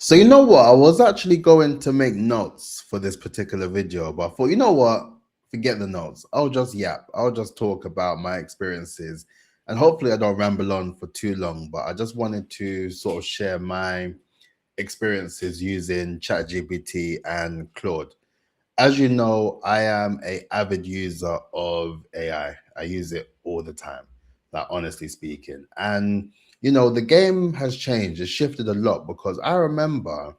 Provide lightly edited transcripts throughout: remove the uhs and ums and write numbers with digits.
So you know what? I was actually going to make notes for this particular video, but I thought, you know what? Forget the notes. I'll just yap. I'll just talk about my experiences, and hopefully I don't ramble on for too long. But I just wanted to sort of share my experiences using ChatGPT and Claude. As you know, I am a avid user of AI. I use it all the time, like honestly speaking. And the game has changed. It's shifted a lot because I remember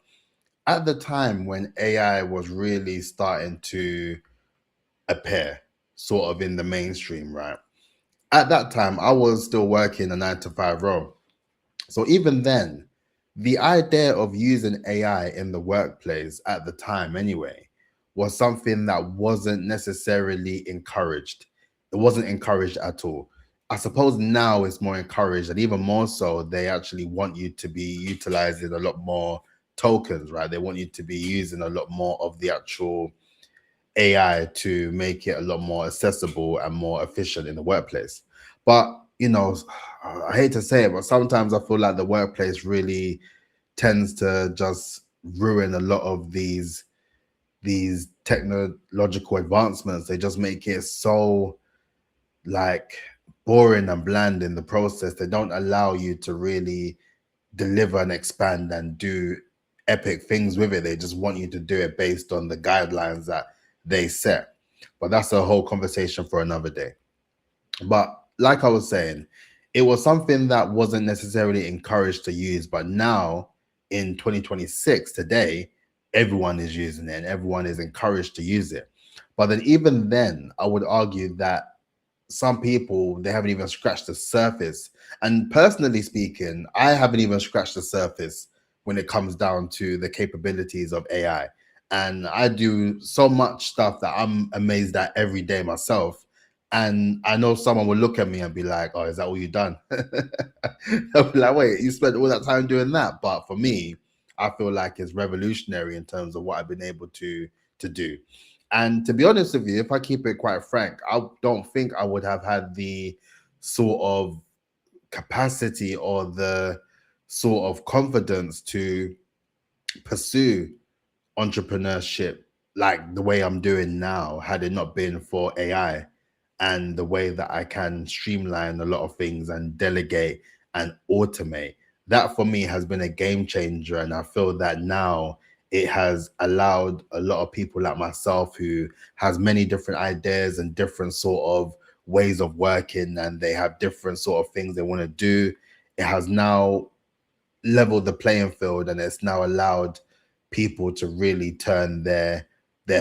at the time when AI was really starting to appear sort of in the mainstream, right? At that time, I was still working a 9 to 5 role. So even then, the idea of using AI in the workplace at the time, anyway, was something that wasn't necessarily encouraged. It wasn't encouraged at all. I suppose now it's more encouraged, and even more so, they actually want you to be utilizing a lot more tokens, right? They want you to be using a lot more of the actual AI to make it a lot more accessible and more efficient in the workplace. But, I hate to say it, but sometimes I feel like the workplace really tends to just ruin a lot of these technological advancements. They just make it so like boring and bland in the process. They don't allow you to really deliver and expand and do epic things with it. They just want you to do it based on the guidelines that they set. But that's a whole conversation for another day. But like I was saying, it was something that wasn't necessarily encouraged to use. But now in 2026, today, everyone is using it and everyone is encouraged to use it. But then, even then, I would argue that some people, they haven't even scratched the surface. And personally speaking, I haven't even scratched the surface when it comes down to the capabilities of AI. And I do so much stuff that I'm amazed at every day myself. And I know someone will look at me and be like, "Oh, is that all you done?" They'll be like, "Wait, you spent all that time doing that?" But for me, I feel like it's revolutionary in terms of what I've been able to do. And to be honest with you, if I keep it quite frank, I don't think I would have had the sort of capacity or the sort of confidence to pursue entrepreneurship like the way I'm doing now had it not been for AI and the way that I can streamline a lot of things and delegate and automate. That for me has been a game changer. And I feel that now it has allowed a lot of people like myself who has many different ideas and different sort of ways of working, and they have different sort of things they want to do. It has now leveled the playing field, and it's now allowed people to really turn their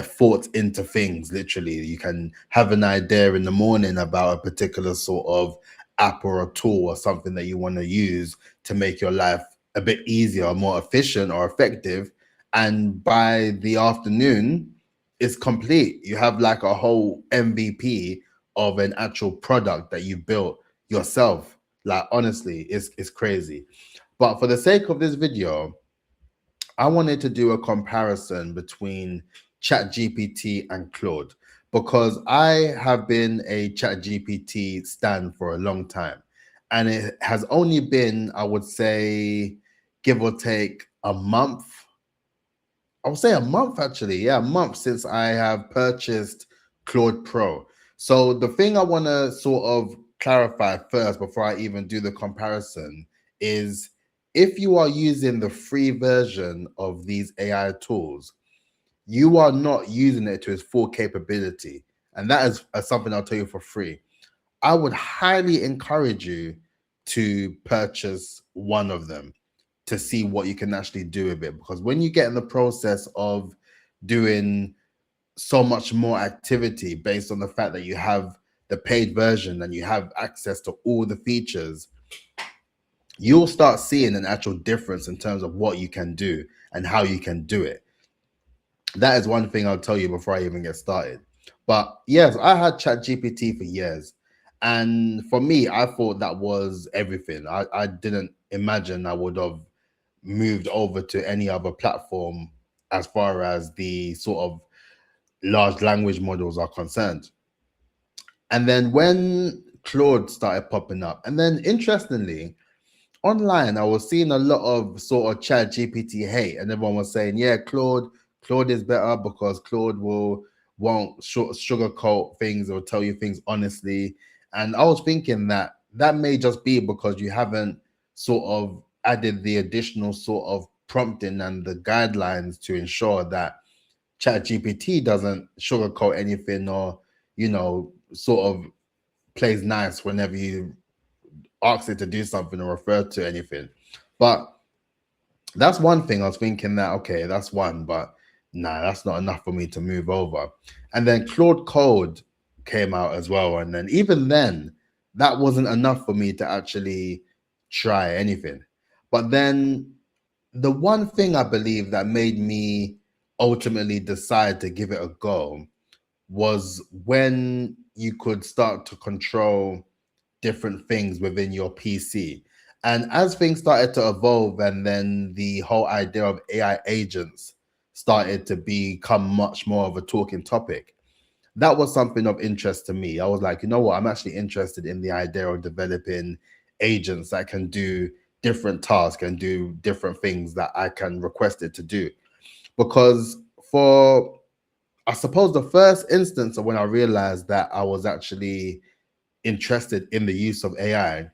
thoughts into things. Literally, you can have an idea in the morning about a particular sort of app or a tool or something that you want to use to make your life a bit easier or more efficient or effective, and by the afternoon it's complete. You have like a whole MVP of an actual product that you built yourself. Like honestly, it's crazy. But for the sake of this video, I wanted to do a comparison between ChatGPT and Claude because I have been a ChatGPT stan for a long time. And it has only been, I would say, give or take a month. I would say a month actually. Yeah, a month since I have purchased Claude Pro. So the thing I want to sort of clarify first before I even do the comparison is if you are using the free version of these AI tools, you are not using it to its full capability. And that is something I'll tell you for free. I would highly encourage you to purchase one of them to see what you can actually do with it. Because when you get in the process of doing so much more activity based on the fact that you have the paid version and you have access to all the features, you'll start seeing an actual difference in terms of what you can do and how you can do it. That is one thing I'll tell you before I even get started. But yes, I had ChatGPT for years. And for me, I thought that was everything. I didn't imagine I would have moved over to any other platform as far as the sort of large language models are concerned. And then when Claude started popping up, and then interestingly, online, I was seeing a lot of sort of Chat GPT hate, and everyone was saying, "Yeah, Claude is better because Claude won't sugarcoat things or tell you things honestly." And I was thinking that that may just be because you haven't sort of added the additional sort of prompting and the guidelines to ensure that Chat GPT doesn't sugarcoat anything or sort of plays nice whenever you ask it to do something or refer to anything. But that's one thing I was thinking that, okay, that's one, but nah, that's not enough for me to move over. And then Claude Code came out as well. And then even then, that wasn't enough for me to actually try anything. But then the one thing I believe that made me ultimately decide to give it a go was when you could start to control different things within your PC. And as things started to evolve, and then the whole idea of AI agents started to become much more of a talking topic, that was something of interest to me. I was like, you know what? I'm actually interested in the idea of developing agents that can do different tasks and do different things that I can request it to do. Because for, I suppose, the first instance of when I realized that I was actually interested in the use of AI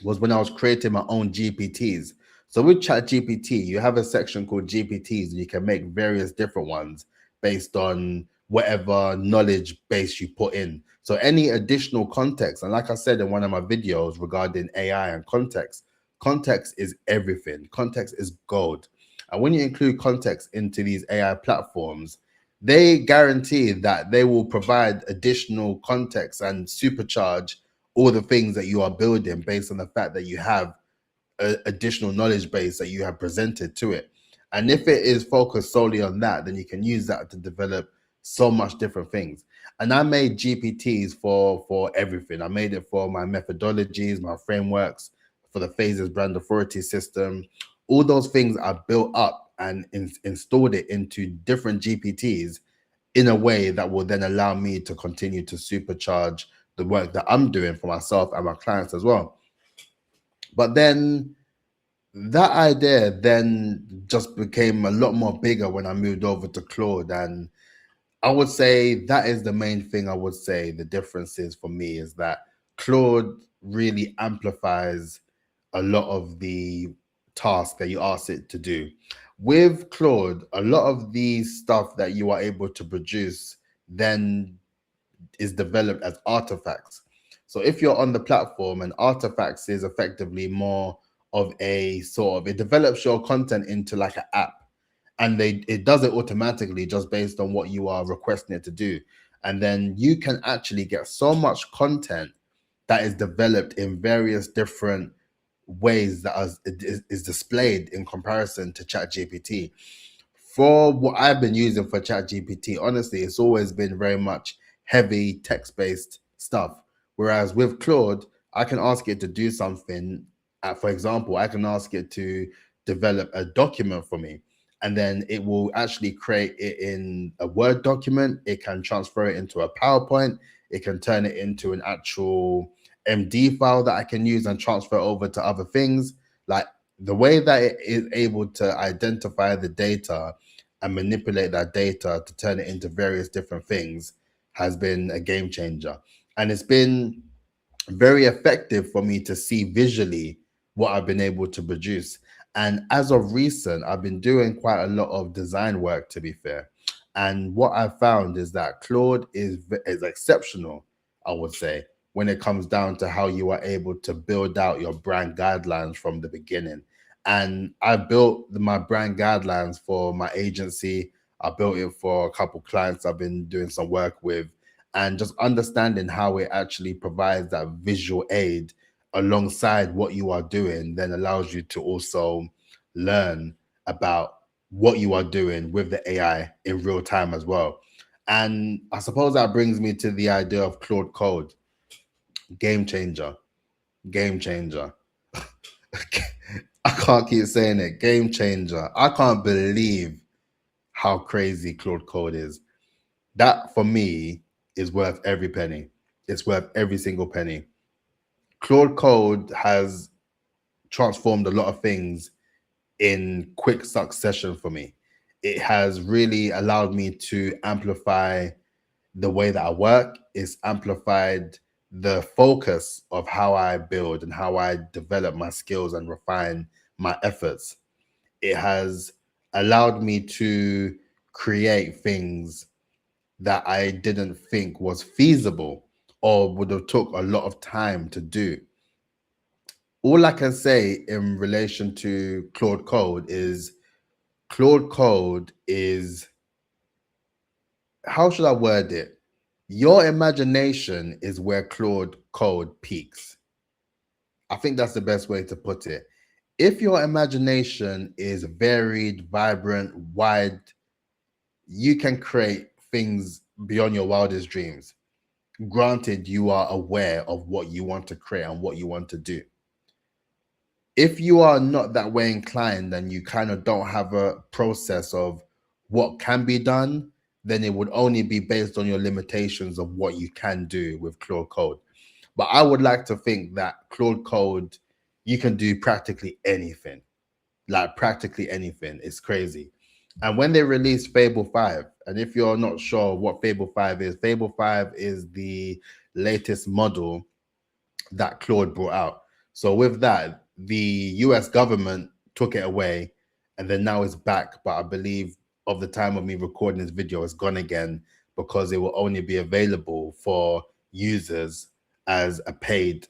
was when I was creating my own GPTs. So with ChatGPT, you have a section called GPTs, and you can make various different ones based on whatever knowledge base you put in. So any additional context, and like I said in one of my videos regarding AI and context is everything. Context is gold. And when you include context into these AI platforms, they guarantee that they will provide additional context and supercharge all the things that you are building based on the fact that you have additional knowledge base that you have presented to it. And if it is focused solely on that, then you can use that to develop so much different things. And I made GPTs for everything. I made it for my methodologies, my frameworks, for the phases brand authority system. All those things I built up and installed it into different GPTs in a way that will then allow me to continue to supercharge the work that I'm doing for myself and my clients as well. But then that idea then just became a lot more bigger when I moved over to Claude. And I would say that is the main thing. I would say the difference is for me is that Claude really amplifies a lot of the tasks that you ask it to do. With Claude, a lot of the stuff that you are able to produce then is developed as artifacts. So if you're on the platform, and artifacts is effectively more of a sort of, it develops your content into like an app, and it does it automatically just based on what you are requesting it to do. And then you can actually get so much content that is developed in various different ways that is displayed in comparison to ChatGPT. For what I've been using for ChatGPT, honestly, it's always been very much heavy text-based stuff. Whereas with Claude, I can ask it to do something. For example, I can ask it to develop a document for me, and then it will actually create it in a Word document. It can transfer it into a PowerPoint. It can turn it into an actual MD file that I can use and transfer over to other things. Like the way that it is able to identify the data and manipulate that data to turn it into various different things has been a game changer. And it's been very effective for me to see visually what I've been able to produce. And as of recent, I've been doing quite a lot of design work, to be fair. And what I've found is that Claude is exceptional, I would say, when it comes down to how you are able to build out your brand guidelines from the beginning. And I built my brand guidelines for my agency. I built it for a couple clients I've been doing some work with, and just understanding how it actually provides that visual aid alongside what you are doing then allows you to also learn about what you are doing with the AI in real time as well. And I suppose that brings me to the idea of Claude Code. Game changer. Game changer. I can't keep saying it. Game changer. I can't believe how crazy Claude Code is. That for me is worth every penny. It's worth every single penny. Claude Code has transformed a lot of things in quick succession for me. It has really allowed me to amplify the way that I work. It's amplified the focus of how I build and how I develop my skills and refine my efforts. It has allowed me to create things that I didn't think was feasible or would have took a lot of time to do. All I can say in relation to Claude Code is Claude Code is, how should I word it? Your imagination is where Claude Code peaks. I think that's the best way to put it. If your imagination is varied, vibrant, wide, you can create things beyond your wildest dreams. Granted, you are aware of what you want to create and what you want to do. If you are not that way inclined and you kind of don't have a process of what can be done, then it would only be based on your limitations of what you can do with Claude Code. But I would like to think that Claude Code, you can do practically anything, like practically anything. It's crazy. And when they released Fable 5, and if you're not sure what Fable 5 is, Fable 5 is the latest model that Claude brought out. So with that, the US government took it away and then now it's back. But I believe of the time of me recording this video, it's gone again because it will only be available for users as a paid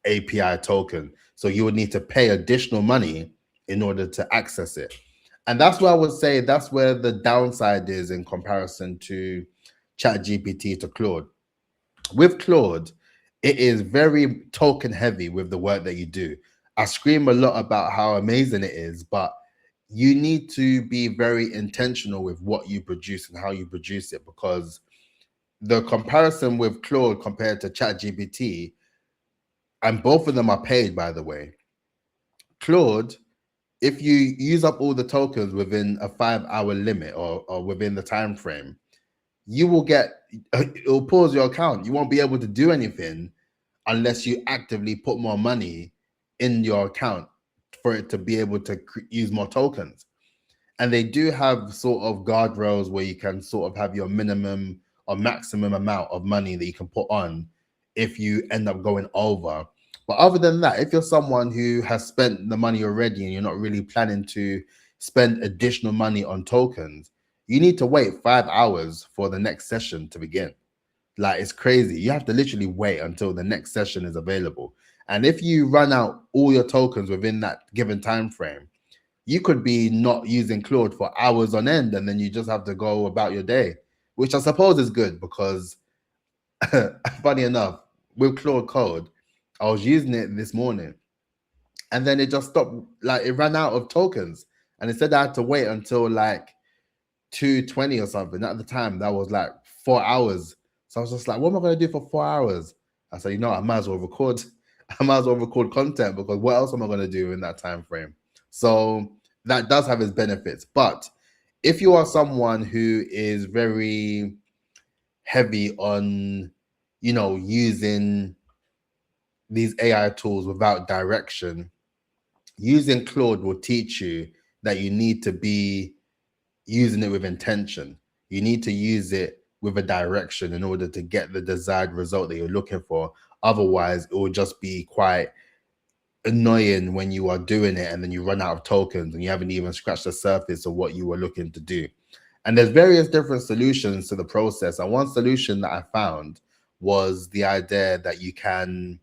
API token. So you would need to pay additional money in order to access it. And that's where I would say that's where the downside is in comparison to ChatGPT to Claude. With Claude, it is very token heavy with the work that you do. I scream a lot about how amazing it is, but you need to be very intentional with what you produce and how you produce it, because the comparison with Claude compared to ChatGPT, and both of them are paid, by the way. Claude, if you use up all the tokens within a 5 hour limit or within the time frame, you will get, it'll pause your account. You won't be able to do anything unless you actively put more money in your account for it to be able to use more tokens. And they do have sort of guardrails where you can sort of have your minimum or maximum amount of money that you can put on if you end up going over. But other than that, if you're someone who has spent the money already and you're not really planning to spend additional money on tokens, you need to wait 5 hours for the next session to begin. Like, it's crazy. You have to literally wait until the next session is available. And if you run out all your tokens within that given time frame, you could be not using Claude for hours on end, and then you just have to go about your day, which I suppose is good because funny enough, with Claude Code, I was using it this morning and then it just stopped. Like, it ran out of tokens, and it said I had to wait until like 2:20 or something. At the time, that was like 4 hours. So I was just like, what am I going to do for 4 hours? I said, I might as well record. I might as well record content, because what else am I going to do in that time frame? So that does have its benefits. But if you are someone who is very heavy on, using these AI tools without direction, using Claude will teach you that you need to be using it with intention. You need to use it with a direction in order to get the desired result that you're looking for. Otherwise, it will just be quite annoying when you are doing it and then you run out of tokens and you haven't even scratched the surface of what you were looking to do. And there's various different solutions to the process. And one solution that I found was the idea that you can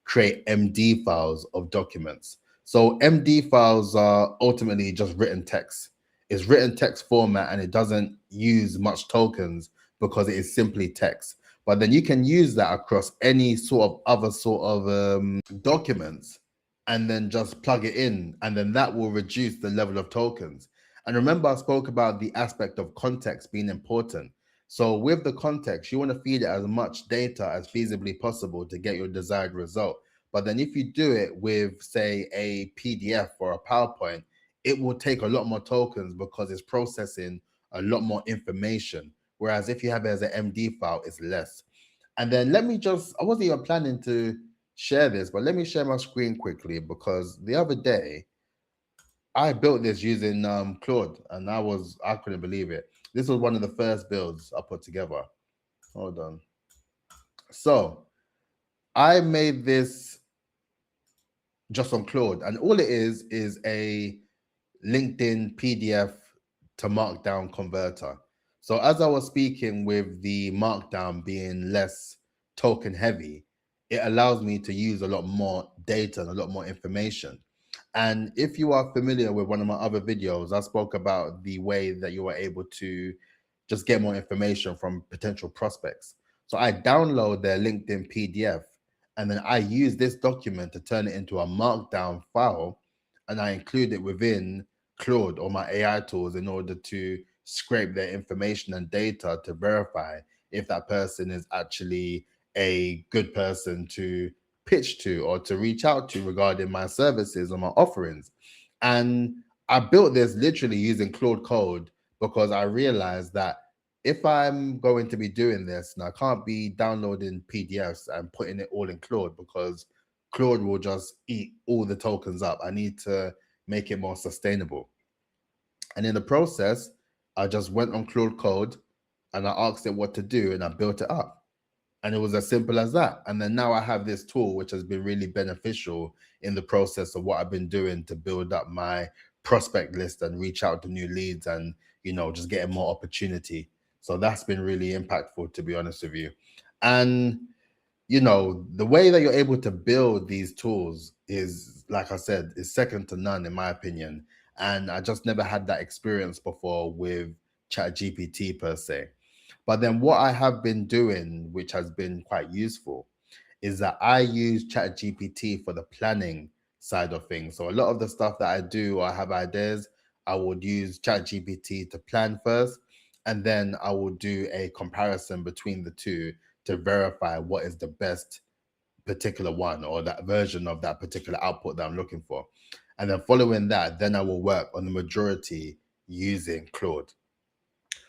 create MD files of documents. So MD files are ultimately just written text. It's written text format and it doesn't use much tokens because it is simply text. But then you can use that across any sort of other sort of documents and then just plug it in, and then that will reduce the level of tokens. And remember, I spoke about the aspect of context being important. So with the context, you want to feed it as much data as feasibly possible to get your desired result. But then if you do it with, say, a PDF or a PowerPoint, it will take a lot more tokens because it's processing a lot more information. Whereas if you have it as an MD file, it's less. And then I wasn't even planning to share this, but let me share my screen quickly because the other day I built this using Claude, and I couldn't believe it. This was one of the first builds I put together. Hold on. So I made this just on Claude, and all it is a LinkedIn PDF to Markdown converter. So as I was speaking with the Markdown being less token heavy, it allows me to use a lot more data and a lot more information. And if you are familiar with one of my other videos, I spoke about the way that you are able to just get more information from potential prospects. So I download their LinkedIn PDF, and then I use this document to turn it into a Markdown file, and I include it within Claude or my AI tools in order to scrape their information and data to verify if that person is actually a good person to pitch to or to reach out to regarding my services or my offerings. And I built this literally using Claude Code because I realized that if I'm going to be doing this, and I can't be downloading PDFs and putting it all in Claude because Claude will just eat all the tokens up. I need to make it more sustainable. And in the process, I just went on Claude Code and I asked it what to do and I built it up. And it was as simple as that. And then now I have this tool, which has been really beneficial in the process of what I've been doing to build up my prospect list and reach out to new leads and, just getting more opportunity. So that's been really impactful, to be honest with you. And, the way that you're able to build these tools is, like I said, is second to none, in my opinion. And I just never had that experience before with ChatGPT per se. But then what I have been doing, which has been quite useful, is that I use ChatGPT for the planning side of things. So a lot of the stuff that I do or I have ideas, I would use ChatGPT to plan first, and then I will do a comparison between the two to verify what is the best particular one or that version of that particular output that I'm looking for. And then following that, then I will work on the majority using Claude.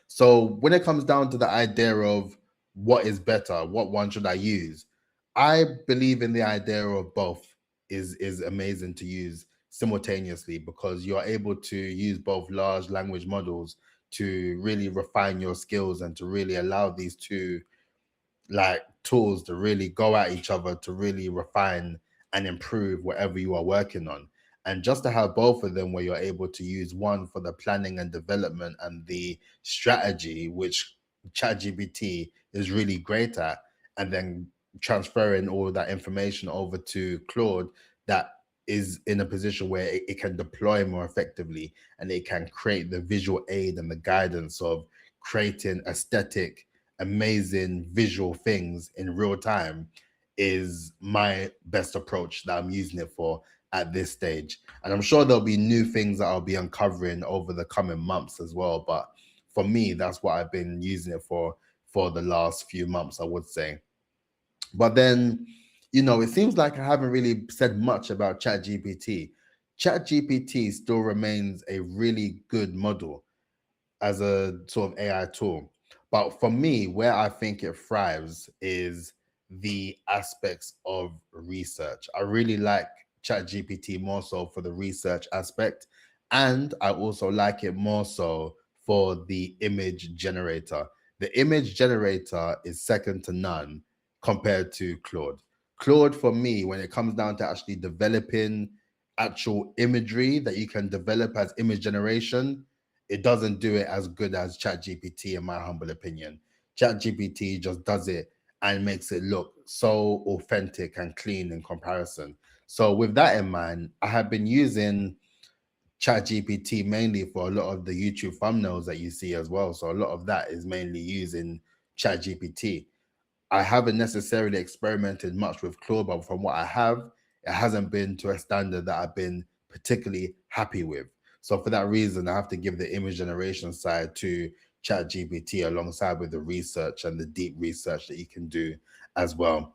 So when it comes down to the idea of what is better, what one should I use, I believe in the idea of both is amazing to use simultaneously because you're able to use both large language models to really refine your skills and to really allow these two like tools to really go at each other to really refine and improve whatever you are working on. And just to have both of them where you're able to use one for the planning and development and the strategy, which ChatGPT is really great at, and then transferring all of that information over to Claude that is in a position where it can deploy more effectively and it can create the visual aid and the guidance of creating aesthetic amazing visual things in real time is my best approach that I'm using it for at this stage. And I'm sure there'll be new things that I'll be uncovering over the coming months as well. But for me, that's what I've been using it for the last few months, I would say. But then, it seems like I haven't really said much about ChatGPT. ChatGPT still remains a really good model as a sort of AI tool. But for me, where I think it thrives is the aspects of research. I really like ChatGPT more so for the research aspect. And I also like it more so for the image generator. The image generator is second to none compared to Claude. Claude, for me, when it comes down to actually developing actual imagery that you can develop as image generation, it doesn't do it as good as ChatGPT, in my humble opinion. ChatGPT just does it and makes it look so authentic and clean in comparison. So, with that in mind, I have been using ChatGPT mainly for a lot of the YouTube thumbnails that you see as well. So, a lot of that is mainly using ChatGPT. I haven't necessarily experimented much with Claude, but from what I have, it hasn't been to a standard that I've been particularly happy with. So for that reason, I have to give the image generation side to ChatGPT alongside with the research and the deep research that you can do as well.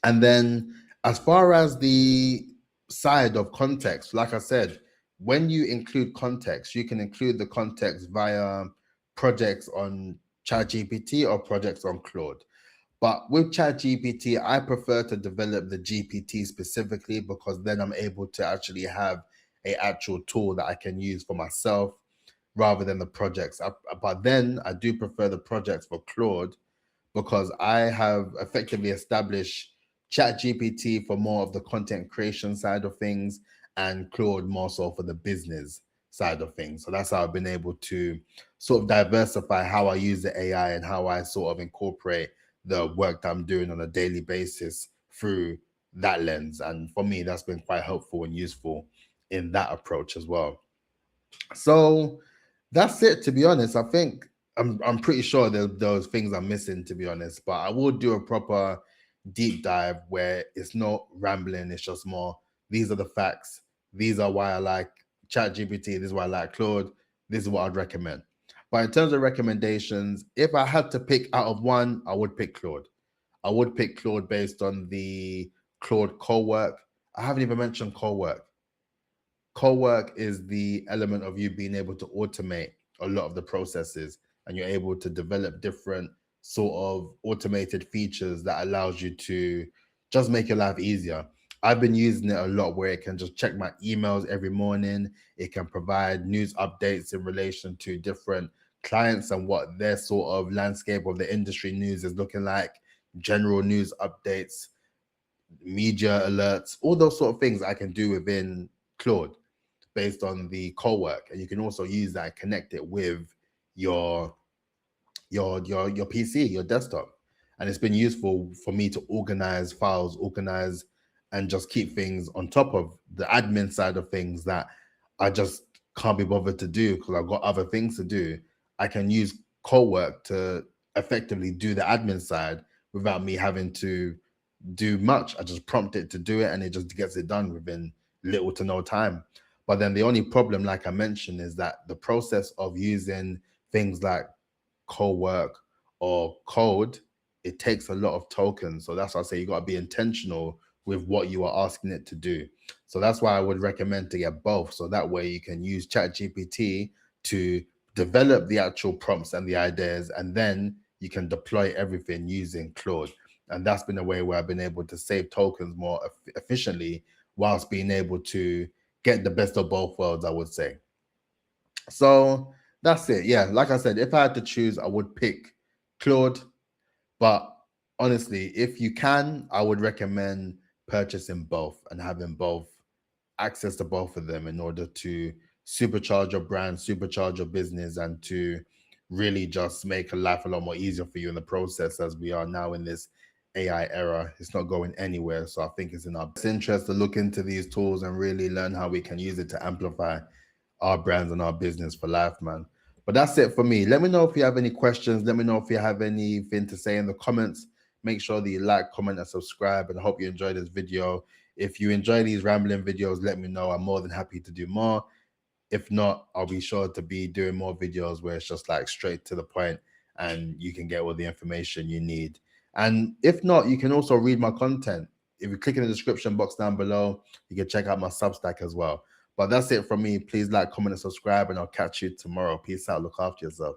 And then as far as the side of context, like I said, when you include context, you can include the context via projects on ChatGPT or projects on Claude. But with ChatGPT, I prefer to develop the GPT specifically because then I'm able to actually have a actual tool that I can use for myself rather than the projects. But then I do prefer the projects for Claude because I have effectively established ChatGPT for more of the content creation side of things and Claude more so for the business side of things. So that's how I've been able to sort of diversify how I use the AI and how I sort of incorporate the work that I'm doing on a daily basis through that lens. And for me, that's been quite helpful and useful in that approach as well. So that's it, to be honest. I think I'm pretty sure that those things are missing, to be honest. But I will do a proper deep dive where it's not rambling, it's just more these are the facts, these are why I like ChatGPT, this is why I like Claude, this is what I'd recommend. But in terms of recommendations, if I had to pick out of one, I would pick Claude. I would pick Claude based on the Claude co-work. I haven't even mentioned co-work. Co-work is the element of you being able to automate a lot of the processes, and you're able to develop different sort of automated features that allows you to just make your life easier. I've been using it a lot where it can just check my emails every morning. It can provide news updates in relation to different clients and what their sort of landscape of the industry news is looking like, general news updates, media alerts, all those sort of things I can do within Claude based on the co-work. And you can also use that and connect it with your your PC, your desktop. And it's been useful for me to organize files, organize and just keep things on top of the admin side of things that I just can't be bothered to do because I've got other things to do. I can use co-work to effectively do the admin side without me having to do much. I just prompt it to do it and it just gets it done within little to no time. But then the only problem, like I mentioned, is that the process of using things like co-work or code, it takes a lot of tokens. So that's why I say you got to be intentional with what you are asking it to do. So that's why I would recommend to get both. So that way you can use ChatGPT to develop the actual prompts and the ideas, and then you can deploy everything using Claude. And that's been a way where I've been able to save tokens more efficiently whilst being able to get the best of both worlds, I would say. So that's it. Yeah, like I said, if I had to choose, I would pick Claude. But honestly, if you can, I would recommend purchasing both and having both access to both of them in order to supercharge your brand, supercharge your business, and to really just make a life a lot more easier for you in the process as we are now in this AI era. It's not going anywhere. So I think it's in our best interest to look into these tools and really learn how we can use it to amplify our brands and our business for life, man. But that's it for me. Let me know if you have any questions. Let me know if you have anything to say in the comments. Make sure that you like, comment, and subscribe. And I hope you enjoyed this video. If you enjoy these rambling videos, let me know. I'm more than happy to do more. If not, I'll be sure to be doing more videos where it's just like straight to the point and you can get all the information you need. And if not, you can also read my content. If you click in the description box down below, you can check out my Substack as well. But that's it from me. Please like, comment, and subscribe, and I'll catch you tomorrow. Peace out. Look after yourself.